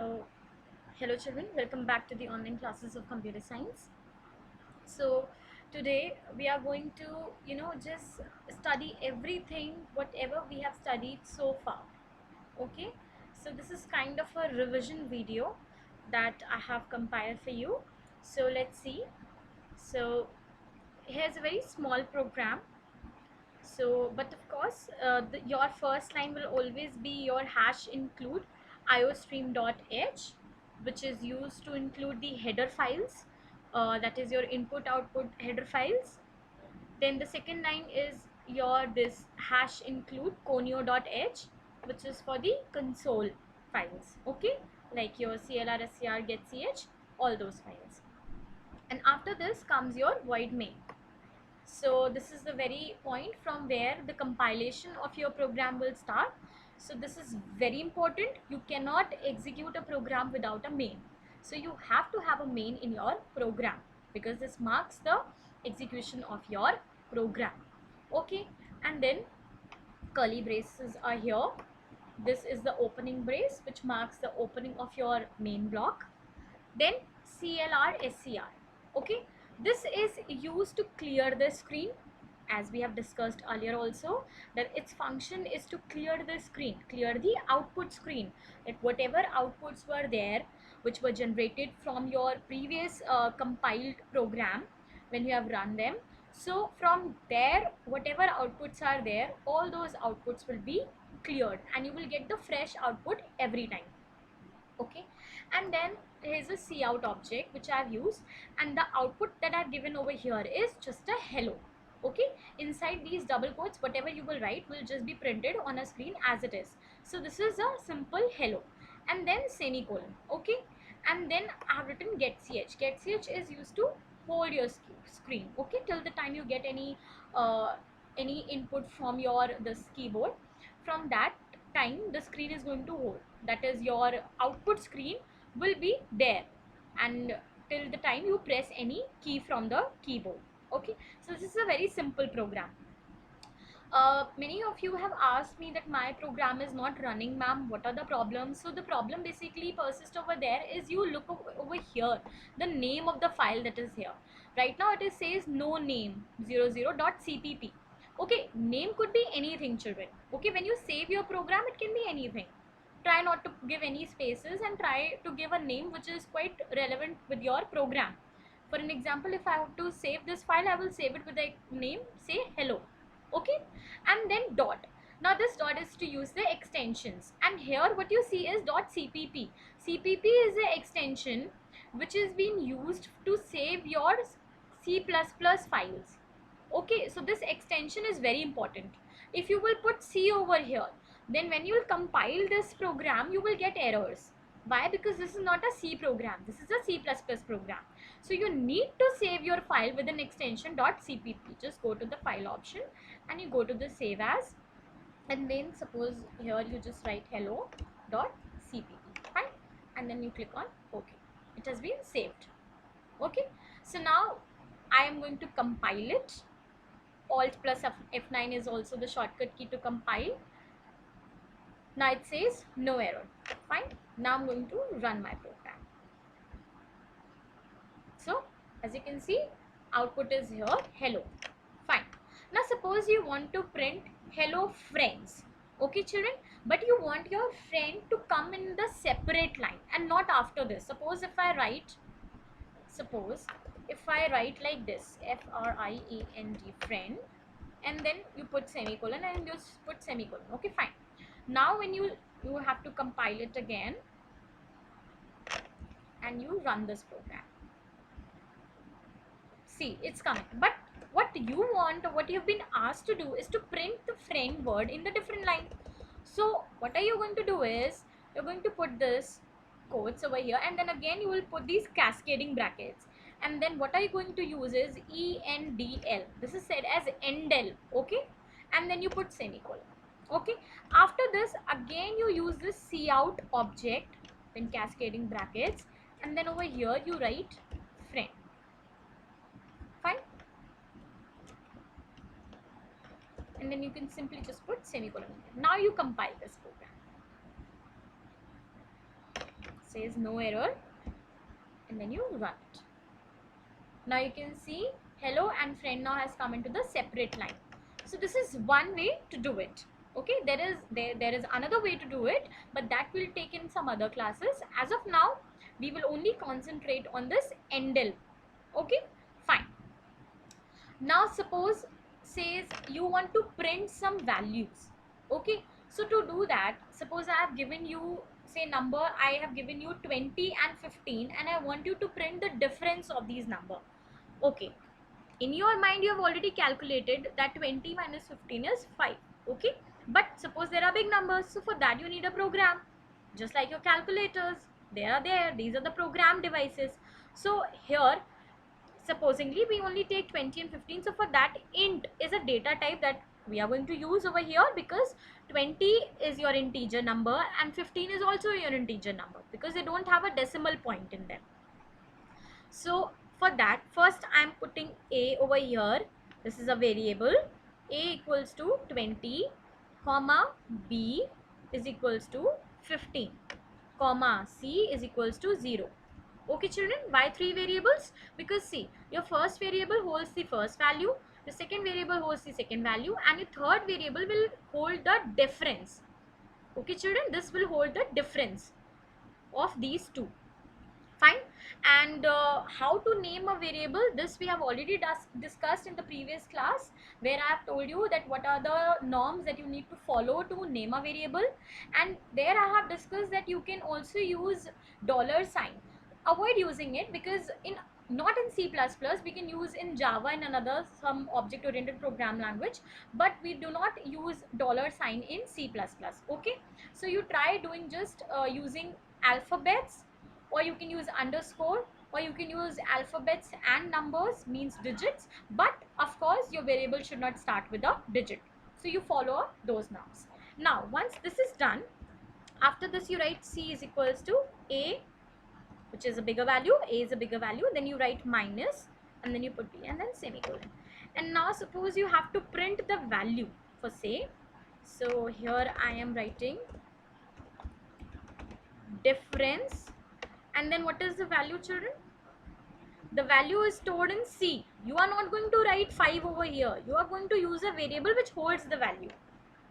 So, hello children, welcome back to the online classes of computer science. So, today we are going to, just study everything, whatever we have studied so far. Okay, so this is kind of a revision video that I have compiled for you. So, let's see. So, here's a very small program. So, but of course, your first line will always be your hash include iostream.h, which is used to include the header files, that is your input output header files. Then the second line is your this hash include conio.h, which is for the console files, okay, like your clr, scr, getch, all those files. And after this comes your void main. So this is the very point from where the compilation of your program will start. So this is very important. You cannot execute a program without a main. So you have to have a main in your program because this marks the execution of your program. Okay, and then curly braces are here. This is the opening brace which marks the opening of your main block. Then CLR SCR. Okay, this is used to clear the screen, as we have discussed earlier also, that its function is to clear the screen, clear the output screen, that whatever outputs were there which were generated from your previous compiled program when you have run them, so from there whatever outputs are there, all those outputs will be cleared and you will get the fresh output every time. Okay, and then here's a cout object which I've used, and the output that I've given over here is just a hello. Okay, inside these double quotes whatever you will write will just be printed on a screen as it is. So this is a simple hello, and then semicolon. Okay, and then I have written getch. Getch is used to hold your screen, okay, till the time you get any input from your this keyboard. From that time the screen is going to hold, that is your output screen will be there, and till the time you press any key from the keyboard. Okay, so this is a very simple program. Many of you have asked me that my program is not running, ma'am, what are the problems? So the problem basically persists over there is you look over here, the name of the file that is here. Right now it is says no name 00.cpp. Okay, name could be anything, children. Okay, when you save your program it can be anything. Try not to give any spaces and try to give a name which is quite relevant with your program. For an example, if I have to save this file, I will save it with a name, say hello. Okay, and then dot. Now this dot is to use the extensions, and here what you see is .cpp. cpp is the extension which is being used to save your C++ files. Okay, so this extension is very important. If you will put C over here, then when you will compile this program you will get errors. Why? Because this is not a C program, this is a C++ program. So you need to save your file with an extension .cpp. Just go to the file option and you go to the save as, and then suppose here you just write hello.cpp, fine, and then you click on OK. It has been saved. Okay, so now I am going to compile it. Alt plus F9 is also the shortcut key to compile. Now it says no error. Fine. Now I'm going to run my program. So as you can see, output is here hello. Fine. Now suppose you want to print hello friends. Okay children, but you want your friend to come in the separate line and not after this. Suppose if I write like this, friend, friend, and then you put semicolon and you put semicolon. Okay, fine. Now when you have to compile it again and you run this program, see it's coming, but what you want, what you've been asked to do is to print the friend word in the different line. So what are you going to do is you're going to put this quotes over here, and then again you will put these cascading brackets, and then what are you going to use is ENDL. This is said as endl. Okay, and then you put semicolon. Okay, after this again you use this cout object, then cascading brackets, and then over here you write friend. Fine, and then you can simply just put semicolon. Now you compile this program. says no error, and then you run it. Now you can see hello and friend now has come into the separate line. So this is one way to do it. Okay, there is another way to do it, but that will take in some other classes. As of now, we will only concentrate on this endl. Okay, fine. Now suppose says you want to print some values. Okay, so to do that, suppose I have given you, say number, I have given you 20 and 15, and I want you to print the difference of these number. Okay, in your mind you have already calculated that 20 minus 15 is 5. Okay, but suppose there are big numbers, so for that you need a program, just like your calculators. They are there, these are the program devices. So here supposingly we only take 20 and 15, so for that int is a data type that we are going to use over here, because 20 is your integer number and 15 is also your integer number, because they don't have a decimal point in them. So for that, first I am putting a over here. This is a variable. A equals to 20 comma b is equals to 15 comma c is equals to 0. Okay children, why 3 variables? Because see, your first variable holds the first value, the second variable holds the second value, and your third variable will hold the difference. Okay children, this will hold the difference of these two. Fine. And how to name a variable, this we have already discussed in the previous class, where I have told you that what are the norms that you need to follow to name a variable. And there I have discussed that you can also use $sign. Avoid using it, because in not in C++, we can use in Java and another some object oriented program language, but we do not use $sign in C++. Okay, so you try doing just using alphabets, or you can use underscore, or you can use alphabets and numbers, means digits, but of course your variable should not start with a digit. So you follow those norms. Now once this is done, after this you write c is equals to a, which is a bigger value, a is a bigger value, then you write minus, and then you put b, and then semicolon. And now suppose you have to print the value for say, so here I am writing difference, and then what is the value children? The value is stored in C. You are not going to write 5 over here. You are going to use a variable which holds the value.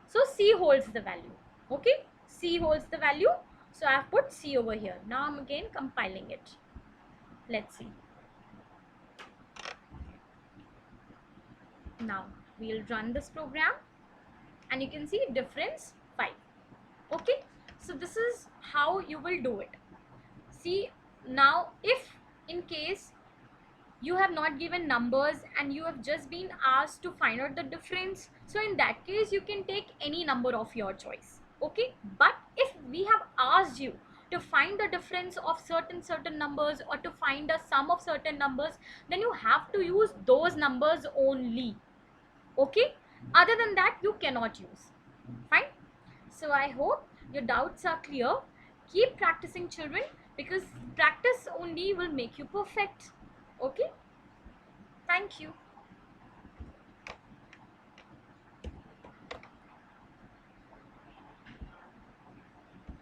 So C holds the value. Okay, C holds the value. So I have put C over here. Now I'm again compiling it. Let's see. Now we'll run this program, and you can see difference 5. Okay, so this is how you will do it. See, now if in case you have not given numbers and you have just been asked to find out the difference, so in that case you can take any number of your choice. Okay, but if we have asked you to find the difference of certain numbers, or to find a sum of certain numbers, then you have to use those numbers only. Okay, other than that you cannot use. Fine. So I hope your doubts are clear. Keep practicing children, because practice only will make you perfect. Okay, thank you.